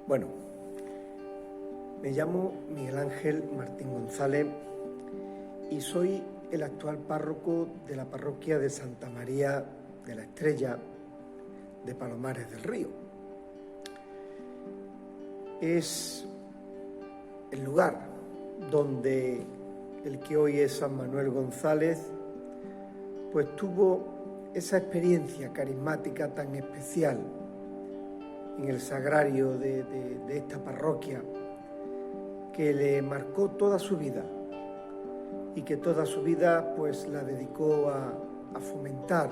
Bueno, me llamo Miguel Ángel Martín González y soy el actual párroco de la parroquia de Santa María de la Estrella de Palomares del Río. Es el lugar donde el que hoy es San Manuel González pues tuvo esa experiencia carismática tan especial en el sagrario de esta parroquia, que le marcó toda su vida y que toda su vida pues la dedicó a fomentar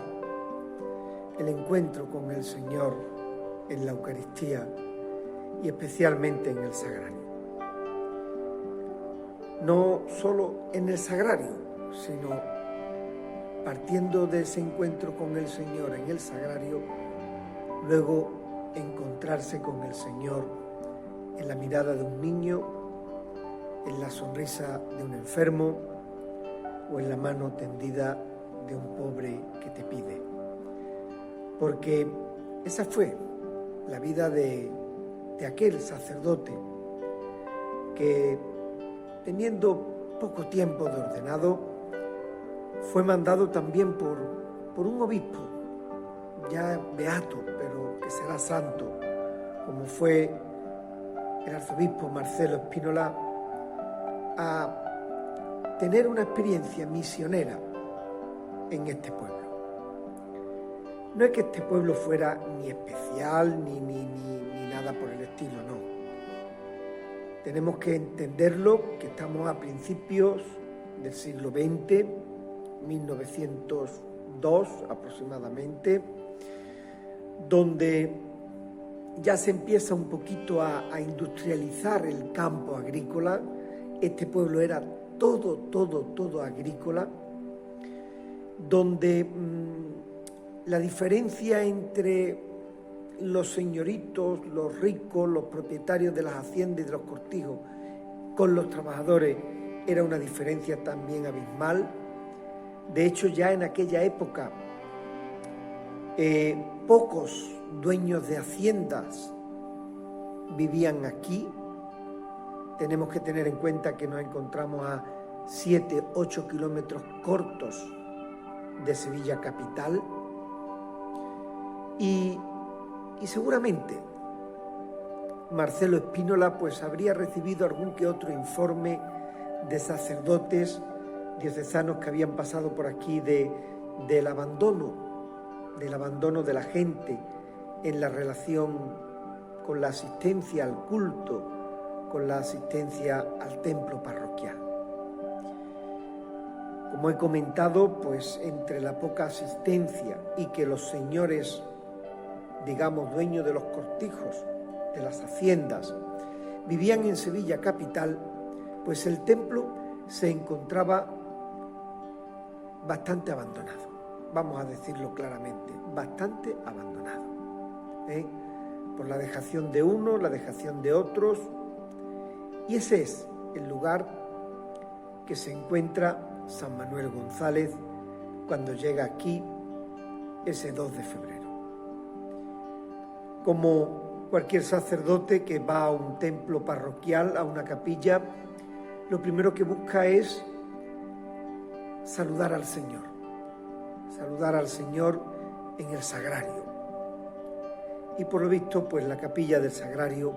el encuentro con el Señor en la Eucaristía y especialmente en el sagrario. No solo en el sagrario, sino partiendo de ese encuentro con el Señor en el sagrario, luego encontrarse con el Señor en la mirada de un niño, en la sonrisa de un enfermo o en la mano tendida de un pobre que te pide. Porque esa fue la vida de aquel sacerdote que, teniendo poco tiempo de ordenado, fue mandado también por un obispo, ya beato, pero que será santo, como fue el arzobispo Marcelo Spínola, a tener una experiencia misionera en este pueblo. No es que este pueblo fuera ni especial ni nada por el estilo, no. Tenemos que entenderlo, que estamos a principios del siglo XX, 1902 aproximadamente, donde ya se empieza un poquito a industrializar el campo agrícola. Este pueblo era todo agrícola, donde la diferencia entre los señoritos, los ricos, los propietarios de las haciendas y de los cortijos con los trabajadores era una diferencia también abismal. De hecho, ya en aquella época, pocos dueños de haciendas vivían aquí. Tenemos que tener en cuenta que nos encontramos a 7-8 kilómetros cortos de Sevilla capital y seguramente Marcelo Spínola pues habría recibido algún que otro informe de sacerdotes diocesanos que habían pasado por aquí del abandono de la gente en la relación con la asistencia al culto, con la asistencia al templo parroquial. Como he comentado, pues entre la poca asistencia y que los señores, digamos, dueños de los cortijos, de las haciendas, vivían en Sevilla capital, pues el templo se encontraba bastante abandonado. Vamos a decirlo claramente, bastante abandonado, por la dejación de unos, la dejación de otros. Y ese es el lugar que se encuentra San Manuel González cuando llega aquí ese 2 de febrero. Como cualquier sacerdote que va a un templo parroquial, a una capilla, lo primero que busca es saludar al Señor en el sagrario. Y por lo visto, pues la capilla del sagrario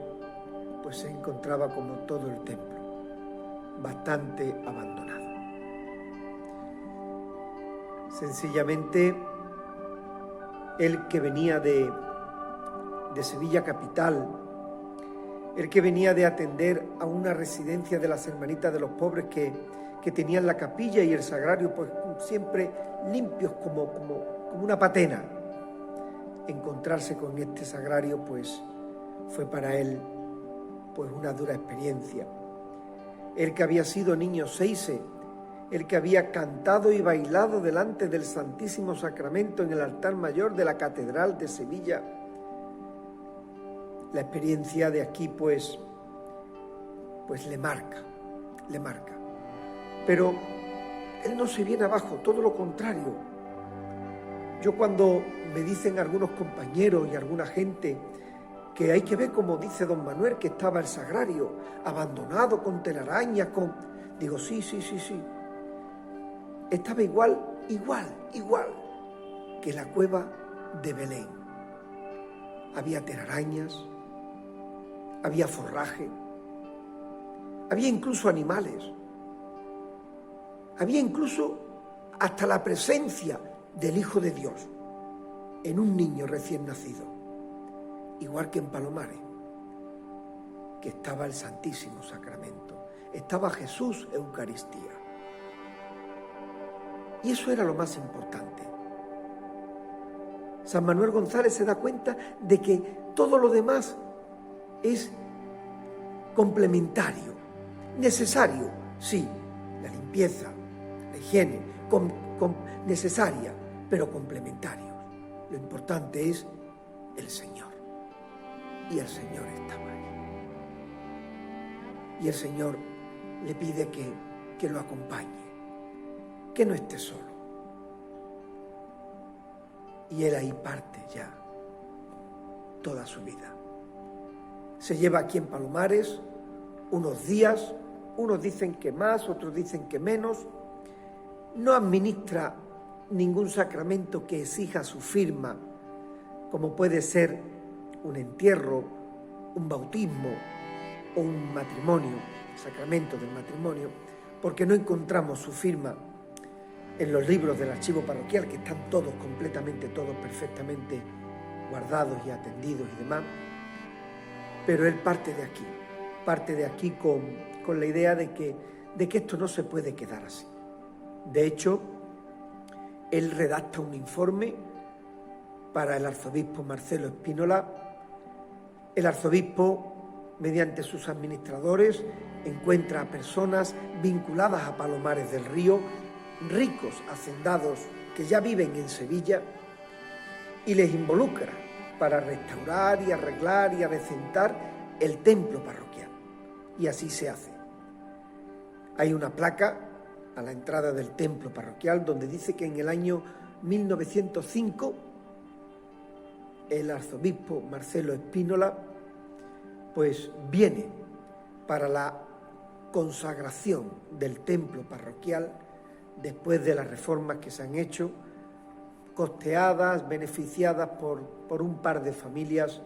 pues se encontraba como todo el templo, bastante abandonado. Sencillamente, él que venía de Sevilla capital, el que venía de atender a una residencia de las hermanitas de los pobres que tenían la capilla y el sagrario pues siempre limpios como una patena, encontrarse con este sagrario pues fue para él pues una dura experiencia. El que había sido niño seise, el que había cantado y bailado delante del Santísimo Sacramento en el altar mayor de la Catedral de Sevilla, la experiencia de aquí pues le marca. Pero él no se viene abajo, todo lo contrario. Yo cuando me dicen algunos compañeros y alguna gente que hay que ver, como dice don Manuel, que estaba el sagrario abandonado, con telarañas, Digo, sí. Estaba igual que la cueva de Belén. Había telarañas, había forraje, había incluso animales, había incluso hasta la presencia del Hijo de Dios en un niño recién nacido, igual que en Palomares, que estaba el Santísimo Sacramento, estaba Jesús Eucaristía. Y eso era lo más importante. San Manuel González se da cuenta de que todo lo demás es complementario, necesario, sí, la limpieza, la higiene, necesaria, pero complementarios. Lo importante es el Señor. Y el Señor estaba ahí. Y el Señor le pide que lo acompañe, que no esté solo. Y él ahí parte ya toda su vida. Se lleva aquí en Palomares unos días, unos dicen que más, otros dicen que menos. No administra ningún sacramento que exija su firma, como puede ser un entierro, un bautismo o un matrimonio, el sacramento del matrimonio, porque no encontramos su firma en los libros del archivo parroquial, que están todos, completamente todos, perfectamente guardados y atendidos y demás. Pero él parte de aquí con la idea de que esto no se puede quedar así. De hecho, él redacta un informe para el arzobispo Marcelo Spínola. El arzobispo, mediante sus administradores, encuentra a personas vinculadas a Palomares del Río, ricos hacendados que ya viven en Sevilla, y les involucra para restaurar y arreglar y adecentar el templo parroquial. Y así se hace. Hay una placa a la entrada del templo parroquial donde dice que en el año 1905 el arzobispo Marcelo Spínola pues viene para la consagración del templo parroquial después de las reformas que se han hecho, costeadas, beneficiadas por un par de familias,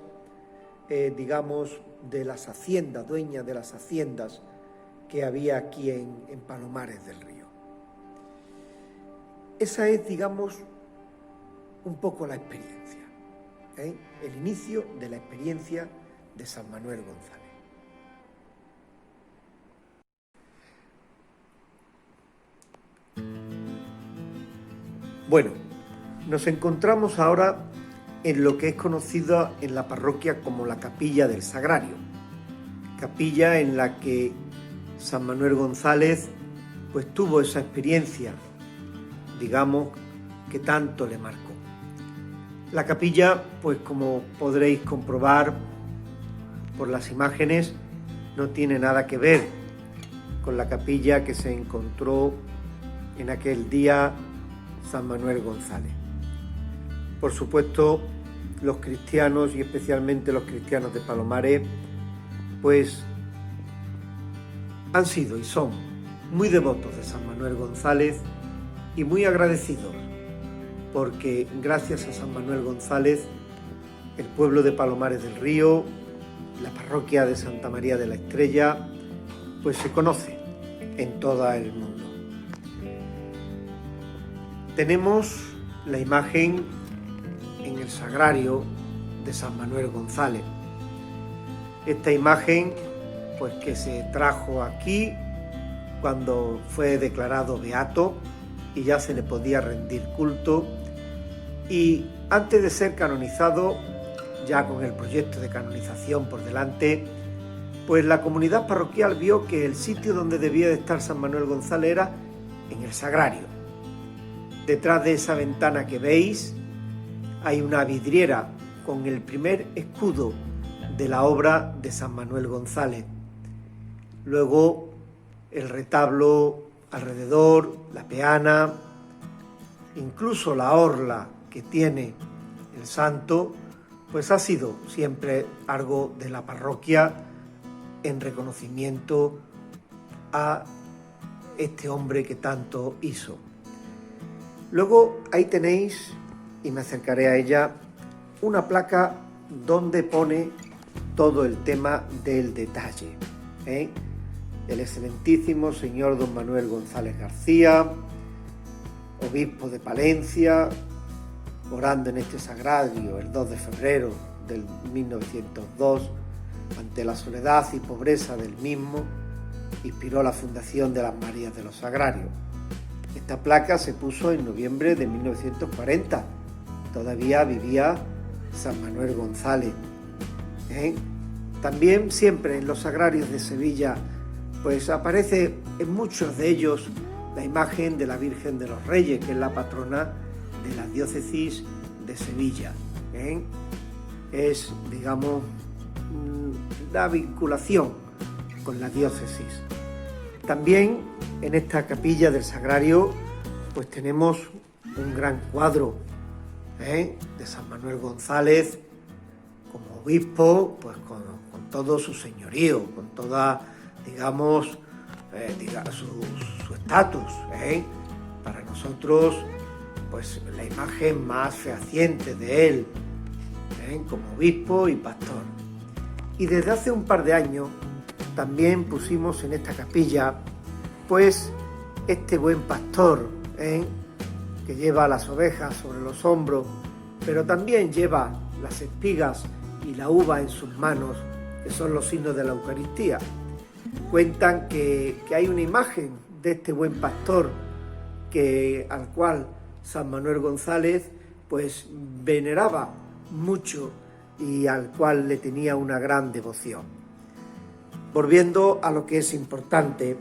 digamos, de las haciendas, dueñas de las haciendas que había aquí en Palomares del Río. Esa es, digamos, un poco la experiencia, el inicio de la experiencia de San Manuel González. Bueno, nos encontramos ahora en lo que es conocido en la parroquia como la Capilla del Sagrario, capilla en la que San Manuel González pues tuvo esa experiencia, digamos, que tanto le marcó. La capilla, pues como podréis comprobar por las imágenes, no tiene nada que ver con la capilla que se encontró en aquel día San Manuel González. Por supuesto, los cristianos, y especialmente los cristianos de Palomares, pues han sido y son muy devotos de San Manuel González y muy agradecidos, porque gracias a San Manuel González, el pueblo de Palomares del Río, la parroquia de Santa María de la Estrella, pues se conoce en todo el mundo. Tenemos la imagen en el sagrario de San Manuel González. Esta imagen, pues que se trajo aquí cuando fue declarado beato y ya se le podía rendir culto, y antes de ser canonizado, ya con el proyecto de canonización por delante, pues la comunidad parroquial vio que el sitio donde debía de estar San Manuel González era en el sagrario. Detrás de esa ventana que veis hay una vidriera con el primer escudo de la obra de San Manuel González. Luego el retablo alrededor, la peana, incluso la orla que tiene el santo, pues ha sido siempre algo de la parroquia en reconocimiento a este hombre que tanto hizo. Luego ahí tenéis, y me acercaré a ella, una placa donde pone todo el tema del detalle, ¿eh? El excelentísimo señor don Manuel González García, obispo de Palencia, orando en este sagrario el 2 de febrero del 1902, ante la soledad y pobreza del mismo, inspiró la fundación de las Marías de los Sagrarios. Esta placa se puso en noviembre de 1940, todavía vivía San Manuel González, ¿eh? También siempre en los sagrarios de Sevilla pues aparece en muchos de ellos la imagen de la Virgen de los Reyes, que es la patrona de la diócesis de Sevilla, ¿eh? Es, digamos, la vinculación con la diócesis. También en esta capilla del sagrario pues tenemos un gran cuadro, de San Manuel González como obispo, pues con todo su señorío, con toda, digamos, su estatus, para nosotros pues la imagen más fehaciente de él, como obispo y pastor. Y desde hace un par de años también pusimos en esta capilla pues este buen pastor, que lleva las ovejas sobre los hombros, pero también lleva las espigas y la uva en sus manos, que son los signos de la Eucaristía. Cuentan que hay una imagen de este buen pastor al cual San Manuel González pues veneraba mucho y al cual le tenía una gran devoción. Volviendo a lo que es importante,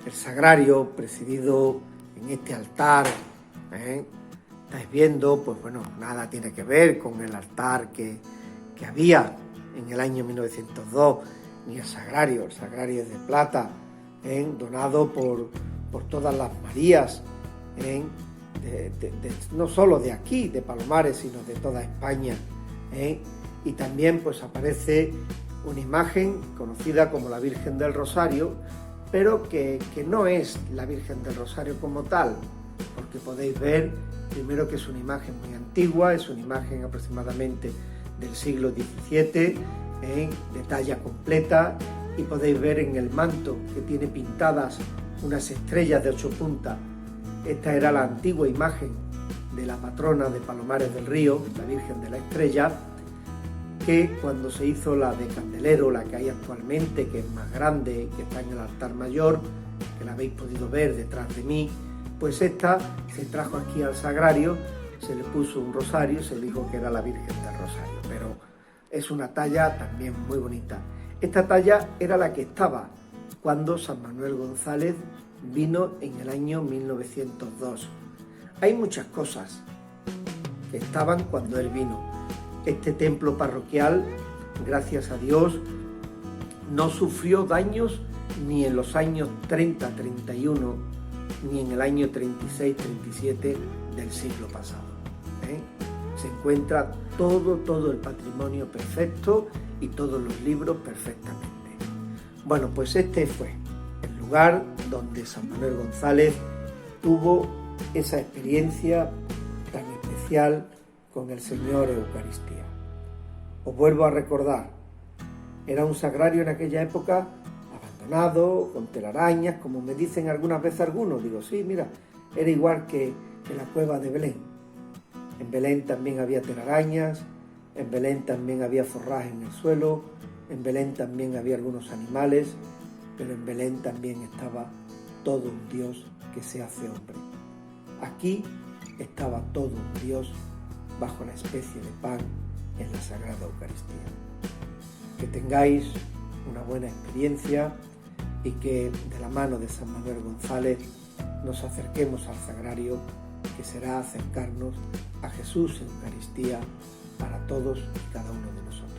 el sagrario presidido en este altar, estáis viendo, pues bueno, nada tiene que ver con el altar que había en el año 1902, ni el sagrario es de plata, donado por todas las Marías, no solo de aquí, de Palomares, sino de toda España, y también pues aparece una imagen conocida como la Virgen del Rosario, pero que no es la Virgen del Rosario como tal, porque podéis ver primero que es una imagen muy antigua, es una imagen aproximadamente del siglo XVII, de talla completa, y podéis ver en el manto que tiene pintadas unas estrellas de 8 puntas. Esta era la antigua imagen de la patrona de Palomares del Río, la Virgen de la Estrella, que cuando se hizo la de Candelero, la que hay actualmente, que es más grande, que está en el altar mayor, que la habéis podido ver detrás de mí, pues esta se trajo aquí al sagrario, se le puso un rosario y se dijo que era la Virgen del Rosario, pero es una talla también muy bonita. Esta talla era la que estaba cuando San Manuel González vino en el año 1902. Hay muchas cosas que estaban cuando él vino. Este templo parroquial, gracias a Dios, no sufrió daños ni en los años 30-31, ni en el año 36-37 del siglo pasado. Se encuentra todo el patrimonio perfecto y todos los libros perfectamente. Bueno, pues este fue el lugar donde San Manuel González tuvo esa experiencia tan especial con el Señor Eucaristía. Os vuelvo a recordar, era un sagrario en aquella época abandonado, con telarañas, como me dicen algunas veces algunos. Digo, sí, mira, era igual que la cueva de Belén. En Belén también había telarañas, en Belén también había forraje en el suelo, en Belén también había algunos animales, pero en Belén también estaba todo un Dios que se hace hombre. Aquí estaba todo un Dios bajo la especie de pan en la Sagrada Eucaristía. Que tengáis una buena experiencia y que de la mano de San Manuel González nos acerquemos al sagrario, que será acercarnos a Jesús en Eucaristía para todos y cada uno de nosotros.